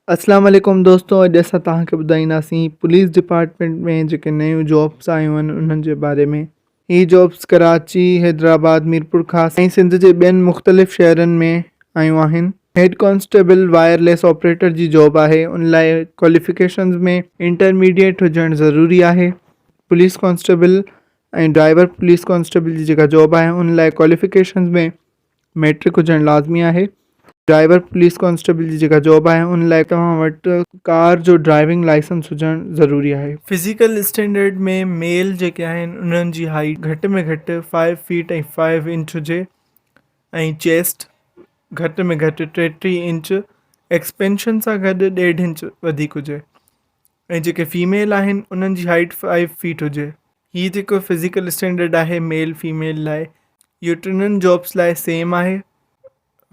अस्सलाम वालेकुम दोस्तों, अॼु असां तव्हांखे ॿुधाईंदासीं पुलिस डिपार्टमेंट में जेके नयूं जॉब्स आयूं आहिनि उन्हनि जे बारे में। ही जॉब्स कराची, हैदराबाद, मीरपुर ख़ासि ऐं सिंध जे ॿियनि मुख़्तलिफ़ शहरनि में आयूं आहिनि। हेड कांस्टेबल वायरलेस ऑपरेटर जी जॉब आहे। उन लाइ क्वालिफिकेशंस में इंटरमीडिएट हुजणु ज़रूरी आहे। पुलिस कांस्टेबल ऐं ड्राइवर पुलिस कांस्टेबल जी जेका जॉब आहे उन लाइ क्वालिफिकेशंस में मैट्रिक हुजणु लाज़मी आहे। ड्राइवर पुलिस कांस्टेबल जी जेका जॉब आहे उन लाइ तव्हां वटि कार जो ड्राइविंग लाइसेंस हुजणु ज़रूरी आहे। फिज़िकल स्टैंडर्ड में मेल जेके आहिनि उन्हनि जी हाइट घटि में घटि 5 फीट ऐं 5 इंच हुजे ऐं चेस्ट घटि में घटि 33 इंच एक्सपेंशन सां गॾु 1.5 इंच वधीक हुजे ऐं जेके फीमेल आहिनि उन्हनि जी हाइट 5 फीट हुजे। हीअ जेको फिज़िकल स्टैंडर्ड आहे मेल फीमेल लाइ इहो टिन्हिनि जॉब्स लाइ सेम आहे।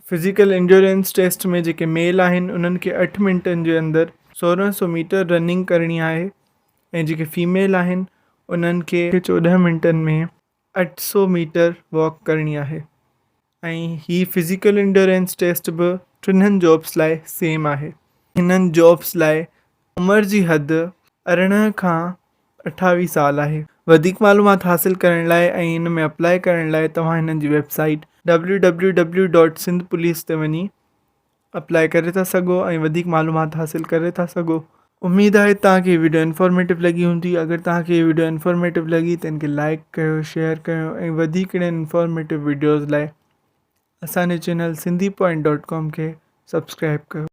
फिज़िकल इंड्योरेंस टेस्ट में जेके मेल आहिनि उन्हनि खे 8 मिंटनि जे अंदरि 1600 मीटर रनिंग करणी आहे ऐं जेके फीमेल आहिनि उन्हनि खे 14 मिंटनि में 800 मीटर वॉक करणी आहे। ऐं ही फिज़िकल इंड्योरेंस टेस्ट बि टिन्हिनि जॉब्स लाइ सेम आहे। हिननि जॉब्स लाइ उमिरि जी हद 18 खां 28 साल आहे। वधीक मालूमात हासिल करण लाइ ऐं हिन में अप्लाई करण लाइ तव्हां हिननि जी वेबसाइट www.sindhpolice ते वञी अप्लाई करे था सघो ऐं वधीक मालूमात हासिल करे था सघो। उमेद आहे तव्हांखे हीअ वीडियो इंफॉर्मेटिव लॻी हूंदी। अगरि तव्हांखे हीअ वीडियो इंफॉर्मेटिव लॻी त हिनखे लाइक कयो, शेयर कयो ऐं वधीक इंफॉर्मेटिव वीडियोज़ लाइ असांजे चैनल sindhipoint.com खे सब्सक्राइब कयो।